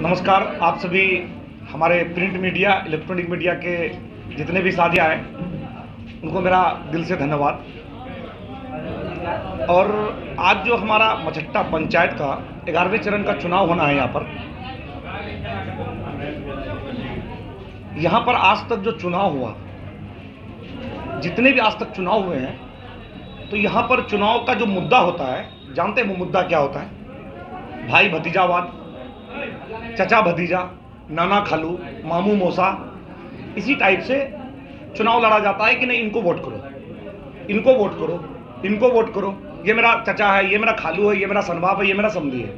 नमस्कार। आप सभी हमारे प्रिंट मीडिया, इलेक्ट्रॉनिक मीडिया के जितने भी साथी आए उनको मेरा दिल से धन्यवाद। और आज जो हमारा मचट्टा पंचायत का 11वें चरण का चुनाव होना है, यहाँ पर आज तक जो चुनाव हुआ, जितने भी आज तक चुनाव हुए हैं, तो यहाँ पर चुनाव का जो मुद्दा होता है, जानते हैं वो मुद्दा क्या होता है? भाई भतीजावाद, चचा भतीजा, नाना खालू, मामू मौसा, इसी टाइप से चुनाव लड़ा जाता है कि नहीं इनको वोट करो, इनको वोट करो, इनको वोट करो, ये मेरा चचा है, ये मेरा खालू है, ये मेरा सनबाप है, ये मेरा समधी है।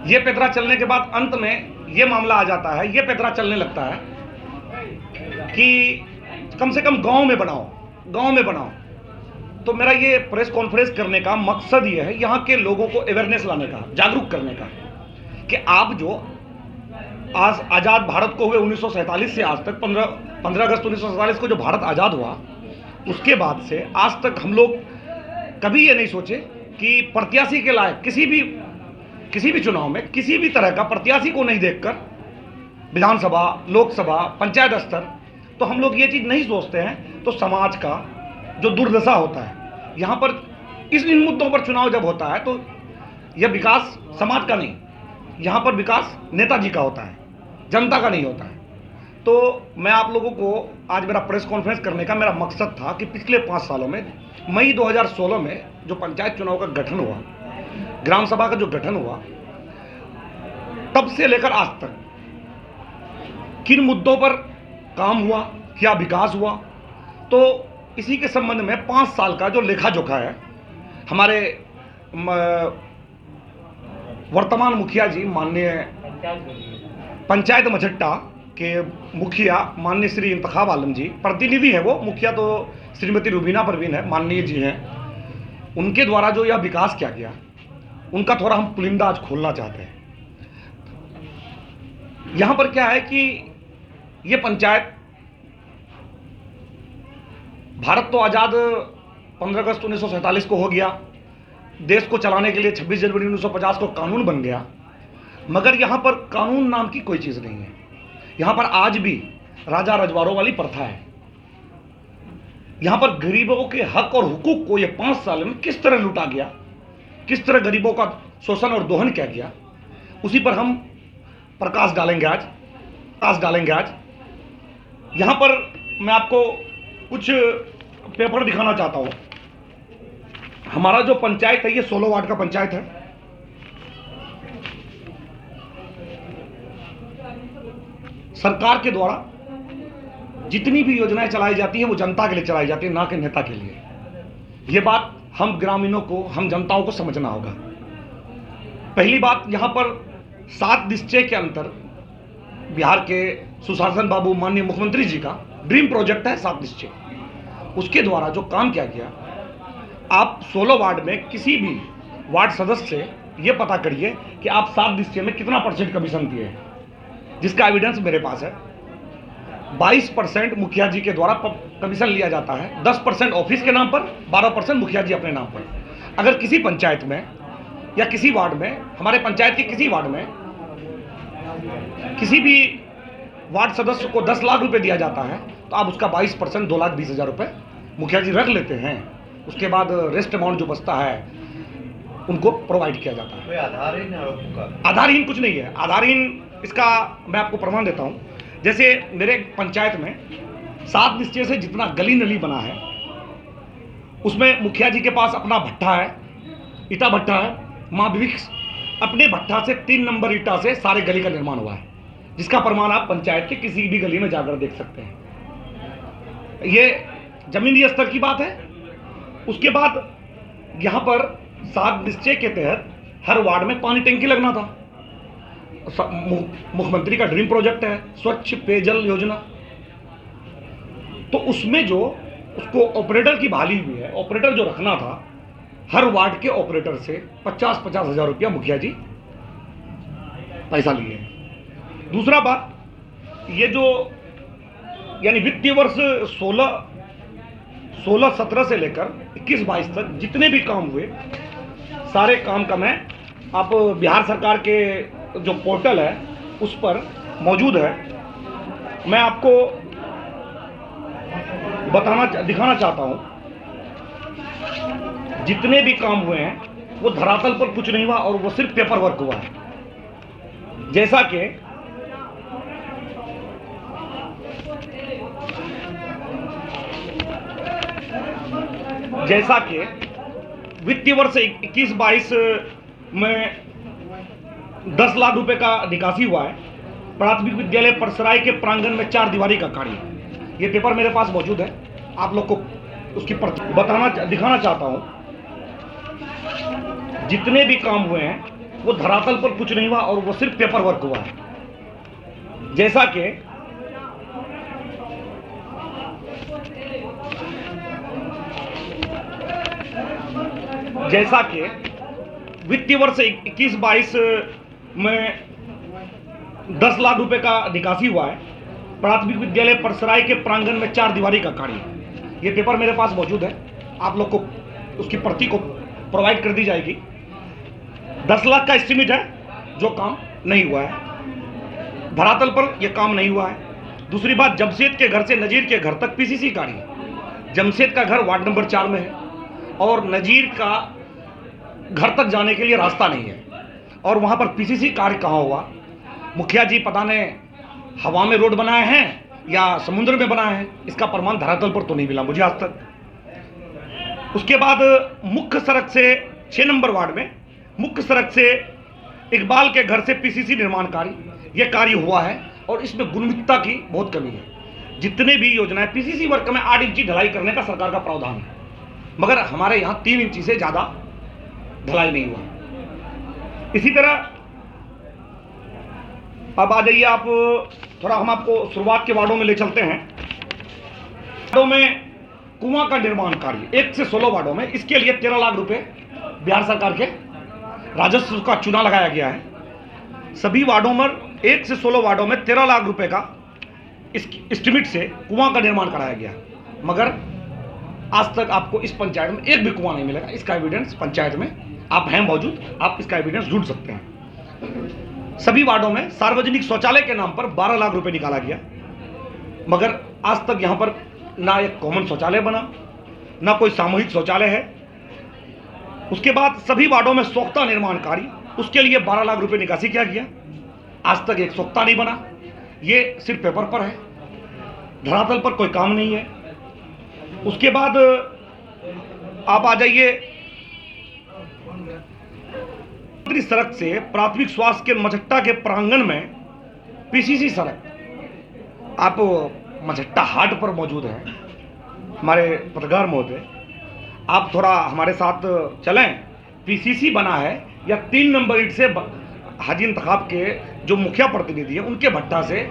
ये पैतरा चलने के बाद अंत में ये मामला आ जाता है, ये पैतरा चलने लगता है कि कम से कम गांव में बनाओ, गांव में बनाओ। तो मेरा ये प्रेस कॉन्फ्रेंस करने का मकसद ये है, यहाँ के लोगों को अवेयरनेस लाने का, जागरूक करने का, कि आप जो आज आज़ाद भारत को हुए 1947 से आज तक 15 अगस्त 1947 को जो भारत आज़ाद हुआ, उसके बाद से आज तक हम लोग कभी ये नहीं सोचे कि प्रत्याशी के लायक किसी भी चुनाव में किसी भी तरह का प्रत्याशी को नहीं देखकर, विधानसभा, लोकसभा, पंचायत स्तर, तो हम लोग ये चीज़ नहीं सोचते हैं। तो समाज का जो दुर्दशा होता है, यहाँ पर इन मुद्दों पर चुनाव जब होता है तो यह विकास समाज का नहीं, यहाँ पर विकास नेताजी का होता है, जनता का नहीं होता है। तो मैं आप लोगों को आज मेरा प्रेस कॉन्फ्रेंस करने का मेरा मकसद था कि पिछले 5 सालों में, मई 2016 में जो पंचायत चुनाव का गठन हुआ, ग्राम सभा का जो गठन हुआ, तब से लेकर आज तक किन मुद्दों पर काम हुआ, क्या विकास हुआ, तो इसी के संबंध में 5 साल का जो लेखा जोखा है, हमारे वर्तमान मुखिया जी, माननीय पंचायत मचट्टा के मुखिया माननीय श्री इंतखाब आलम जी, प्रतिनिधि है वो, मुखिया तो श्रीमती रुबीना परवीन है, माननीय जी हैं, उनके द्वारा जो यह विकास किया गया, उनका थोड़ा हम पुलिंदा आज खोलना चाहते हैं। यहाँ पर क्या है कि ये पंचायत, भारत तो आज़ाद 15 अगस्त 1947 को हो गया, देश को चलाने के लिए 26 जनवरी 1950 को कानून बन गया, मगर यहाँ पर कानून नाम की कोई चीज़ नहीं है। यहाँ पर आज भी राजा रजवाड़ों वाली प्रथा है। यहाँ पर गरीबों के हक और हुकूक को ये 5 साल में किस तरह लूटा गया, किस तरह गरीबों का शोषण और दोहन किया गया, उसी पर हम प्रकाश डालेंगे आज। यहाँ पर मैं आपको कुछ पेपर दिखाना चाहता हूँ। हमारा जो पंचायत है, ये 16 वार्ड का पंचायत है। सरकार के द्वारा जितनी भी योजनाएं चलाई जाती है वो जनता के लिए चलाई जाती है, ना कि नेता के लिए। ये बात हम ग्रामीणों को, हम जनताओं को समझना होगा। पहली बात, यहाँ पर 7 निश्चय के अंतर बिहार के सुशासन बाबू माननीय मुख्यमंत्री जी का ड्रीम प्रोजेक्ट है 7 निश्चय। उसके द्वारा जो काम किया गया, आप 16 वार्ड में किसी भी वार्ड सदस्य से ये पता करिए कि आप 7 निश्चय में कितना % कमीशन दिए हैं, जिसका एविडेंस मेरे पास है। 22% मुखिया जी के द्वारा कमीशन लिया जाता है, 10% ऑफिस के नाम पर, 12% मुखिया जी अपने नाम पर। अगर किसी पंचायत में या किसी वार्ड में, हमारे पंचायत के किसी वार्ड में किसी भी वार्ड सदस्य को 10 लाख रुपए दिया जाता है, तो आप उसका 22% 2,20,000 रुपये मुखिया जी रख लेते हैं। उसके बाद रेस्ट अमाउंट जो बचता है उनको प्रोवाइड किया जाता है। कोई आधारहीन आधारहीन कुछ नहीं है। आधारहीन, इसका मैं आपको प्रमाण देता हूँ। जैसे मेरे पंचायत में 7 निश्चय से जितना गली नली बना है, उसमें मुखिया जी के पास अपना भट्ठा है, ईटा भट्ठा है। माँ विक्स अपने भट्ठा से 3 नंबर ईटा से सारे गली का निर्माण हुआ है, जिसका प्रमाण आप पंचायत के किसी भी गली में जाकर देख सकते हैं। ये जमीनी स्तर की बात है। उसके बाद यहाँ पर 7 निश्चय के तहत हर वार्ड में पानी टंकी लगना था। मुख्यमंत्री का ड्रीम प्रोजेक्ट है स्वच्छ पेयजल योजना। तो उसमें जो उसको ऑपरेटर की बहाली हुई है, ऑपरेटर जो रखना था, हर वार्ड के ऑपरेटर से 50-50 हज़ार रुपया मुखिया जी पैसा लिए। दूसरा बात, ये जो यानी वित्तीय वर्ष 16-17 से लेकर 21-22 तक जितने भी काम हुए, सारे काम का मैं आप बिहार सरकार के जो पोर्टल है उस पर मौजूद है। मैं आपको दिखाना चाहता हूं, जितने भी काम हुए हैं वो धरातल पर कुछ नहीं हुआ और वो सिर्फ पेपर वर्क हुआ है। जैसा कि वित्तीय वर्ष 21-22 में 10 लाख रुपए का निकासी हुआ है। प्राथमिक विद्यालय परसराय के प्रांगण में 4 दीवारी का कार्य, ये पेपर मेरे पास मौजूद है, आप लोग को उसकी दिखाना चाहता हूं। जितने भी काम हुए हैं वो धरातल पर कुछ नहीं हुआ और वो सिर्फ पेपर वर्क हुआ है। जैसा कि वित्तीय वर्ष 21-22 में 10 लाख रुपए का निकासी हुआ है। प्राथमिक विद्यालय परसराय के प्रांगण में 4 दीवारी का कार्य, ये पेपर मेरे पास मौजूद है, आप लोग को उसकी प्रति को प्रोवाइड कर दी जाएगी। 10 लाख का एस्टिमेट है, जो काम नहीं हुआ है, धरातल पर यह काम नहीं हुआ है। दूसरी बात, जमशेद के घर से नजीर के घर तक पीसीसी कार्य, जमशेद का घर वार्ड नंबर 4 में है और नजीर का घर तक जाने के लिए रास्ता नहीं है, और वहां पर पीसीसी कार्य कहां हुआ? मुखिया जी पता नहीं हवा में रोड बनाए हैं या समुद्र में बनाए हैं, इसका प्रमाण धरातल पर तो नहीं मिला मुझे आज तक। उसके बाद मुख्य सड़क से 6 नंबर वार्ड में मुख्य सड़क से इकबाल के घर से पीसीसी निर्माण कार्य, यह कार्य हुआ है और इसमें गुणवत्ता की बहुत कमी है। जितने भी योजनाएं पीसीसी वर्क में 8 इंची ढलाई करने का सरकार का प्रावधान है, मगर हमारे यहाँ 3 इंची से ज्यादा ढलाई नहीं हुआ। इसी तरह अब आ जाइए आप, थोड़ा हम आपको शुरुआत के वार्डों में ले चलते हैं। वार्डों में कुआं का निर्माण कार्य 1 से 16 वार्डों में, इसके लिए 13 लाख रुपए बिहार सरकार के राजस्व का चुना लगाया गया है। सभी वार्डों में 1 से 16 वार्डों में 13 लाख रुपए का एस्टिमेट से कुआं का निर्माण कराया गया, मगर आज तक आपको इस पंचायत में एक भी कुआं नहीं मिलेगा। इसका एविडेंस पंचायत में आप हैं मौजूद, आप इसका एविडेंस ढूंढ सकते हैं। सभी वार्डों में सार्वजनिक शौचालय के नाम पर 12 लाख रुपए निकाला गया, मगर आज तक यहां पर ना एक कॉमन शौचालय बना, ना कोई सामूहिक शौचालय है। उसके बाद सभी वार्डों में सोख्ता निर्माण कार्य, उसके लिए 12 लाख रुपए निकासी किया गया, आज तक एक सोख्ता नहीं बना। ये सिर्फ पेपर पर है, धरातल पर कोई काम नहीं है। उसके बाद आप आ जाइए, सड़क से प्राथमिक स्वास्थ्य के मझट्टा के प्रांगण में पीसीसी सड़क, आप मझट्टा हाट पर मौजूद हैं हमारे पत्रकार महोदय, आप थोड़ा हमारे साथ चलें। पीसीसी बना है या 3 नंबर ईंट से हाजी इंतखाब के जो मुखिया प्रतिनिधि है उनके भट्टा से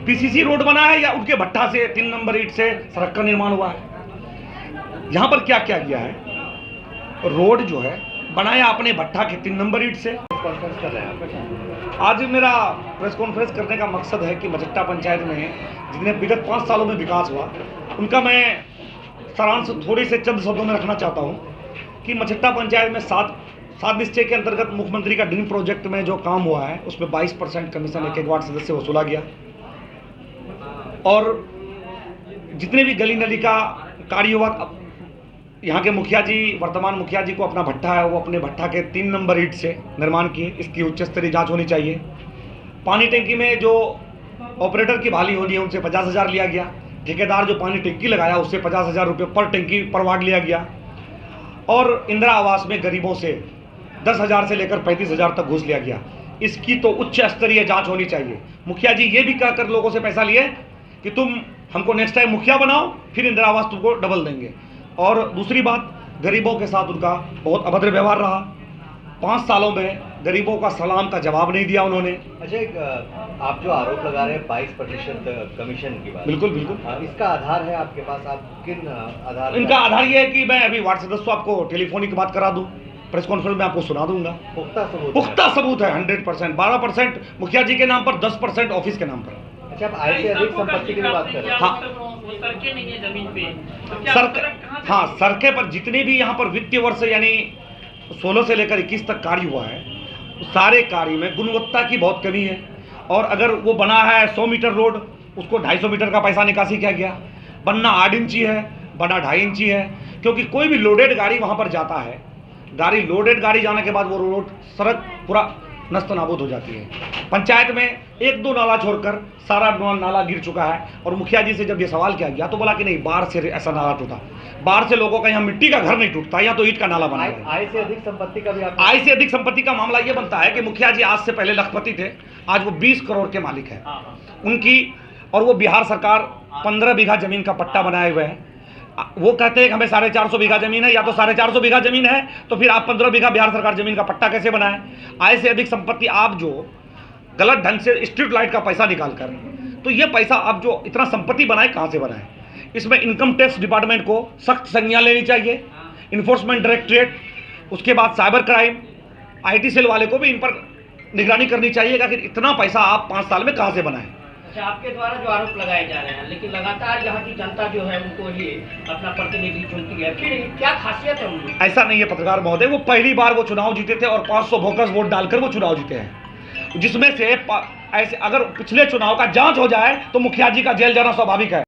पीसीसी रोड बना है या उनके भट्टा से 3 नंबर ईंट से सड़क का निर्माण हुआ है? यहां पर क्या क्या किया है? रोड जो है बनाया अपने भट्टा के 3 नंबर ईंट से। कॉन्फ्रेंस कर रहे हैं आज मेरा प्रेस कॉन्फ्रेंस करने का मकसद है कि मझट्टा पंचायत में जितने विगत 5 सालों में विकास हुआ उनका मैं सारांश थोड़ी से चंद शब्दों में रखना चाहता हूं कि मझट्टा पंचायत में 7 निश्चय के अंतर्गत मुख्यमंत्री का ड्रीम प्रोजेक्ट में जो काम हुआ है उसमें 22% कमीशन एक वार्ड सदस्य वसूला गया, और जितने भी गली नली का कार्य हुआ, यहाँ के मुखिया जी, वर्तमान मुखिया जी को अपना भट्टा है, वो अपने भट्टा के 3 नंबर ईंट से निर्माण किए, इसकी उच्च स्तरीय जांच होनी चाहिए। पानी टंकी में जो ऑपरेटर की बहाली होनी है उनसे 50,000 लिया गया, ठेकेदार जो पानी टंकी लगाया उससे 50,000 रुपये पर टंकी पर वार्ड लिया गया, और इंदिरा आवास में गरीबों से 10,000 से लेकर 35,000 तक घूस लिया गया। इसकी तो उच्च स्तरीय जांच होनी चाहिए। मुखिया जी ये भी कहकर लोगों से पैसा लिए कि तुम हमको नेक्स्ट टाइम मुखिया बनाओ, फिर इंदिरा आवास तुमको डबल देंगे। और दूसरी बात, गरीबों के साथ उनका बहुत अभद्र व्यवहार रहा। 5 सालों में गरीबों का सलाम का जवाब नहीं दिया उन्होंने। अच्छा, एक आप जो आरोप लगा रहे हैं 22% कमीशन की बात, बिल्कुल बिल्कुल, इसका आधार है आपके पास? आप किन आधार? इनका आधार ये है कि मैं अभी वार्ड सदस्य आपको टेलीफोनिक बात करा दूं, प्रेस कॉन्फ्रेंस में आपको सुना दूंगा। पुख्ता सबूत है 100%। 12% मुखिया जी के नाम पर, 10% ऑफिस के नाम पर। अच्छा, आप आय से अधिक संपत्ति की बात कर रहे हैं? हाँ, सड़कें नहीं है जमीन पे, हाँ, सड़कें पर जितने भी यहाँ पर वित्तीय वर्ष यानी 16 से लेकर 21 तक कार्य हुआ है उस सारे कार्य में गुणवत्ता की बहुत कमी है। और अगर वो बना है 100 मीटर रोड, उसको 250 मीटर का पैसा निकासी किया गया। बनना 8 इंची है, बना 2.5 इंची है, क्योंकि कोई भी लोडेड गाड़ी वहाँ पर जाता है, लोडेड गाड़ी जाने के बाद वो रोड सड़क पूरा नस्त नाबूद हो जाती है। पंचायत में 1-2 नाला छोड़कर सारा नाला गिर चुका है। और मुखिया जी से जब ये सवाल किया गया तो बोला कि नहीं, बाढ़ से ऐसा नाला टूटा, बाढ़ से लोगों का यहाँ मिट्टी का घर नहीं टूटता, यहाँ तो ईंट का नाला बना है। आय से अधिक संपत्ति का भी आप आय से अधिक संपत्ति का मामला ये बनता है कि मुखिया जी आज से पहले लखपति थे, आज वो 20 करोड़ के मालिक हैं उनकी। और वो बिहार सरकार 15 बीघा जमीन का पट्टा बनाए हुए हैं। वो कहते हैं कि हमें 450 बीघा जमीन है, या तो 450 बीघा जमीन है तो फिर आप 15 बीघा बिहार सरकार जमीन का पट्टा कैसे बनाए। आय से अधिक संपत्ति आप जो गलत ढंग से स्ट्रीट लाइट का पैसा निकाल कर, तो ये पैसा आप जो इतना संपत्ति बनाए कहाँ से बनाए। इसमें इनकम टैक्स डिपार्टमेंट को सख्त संज्ञान लेनी चाहिए, इन्फोर्समेंट डायरेक्टरेट, उसके बाद साइबर क्राइम, IT सेल वाले को भी इन पर निगरानी करनी चाहिए कि इतना पैसा आप 5 साल में कहाँ से बनाए। अच्छा, आपके द्वारा जो आरोप लगाए जा रहे हैं, लेकिन लगातार यहाँ की जनता जो है उनको ही अपना प्रतिनिधि चुनती है, फिर क्या खासियत है उनकी? ऐसा नहीं है पत्रकार महोदय, वो पहली बार वो चुनाव जीते थे और 500 बोकस वोट डालकर वो चुनाव जीते हैं, जिसमें से ऐसे अगर पिछले चुनाव का जांच हो जाए तो मुखिया जी का जेल जाना स्वाभाविक है।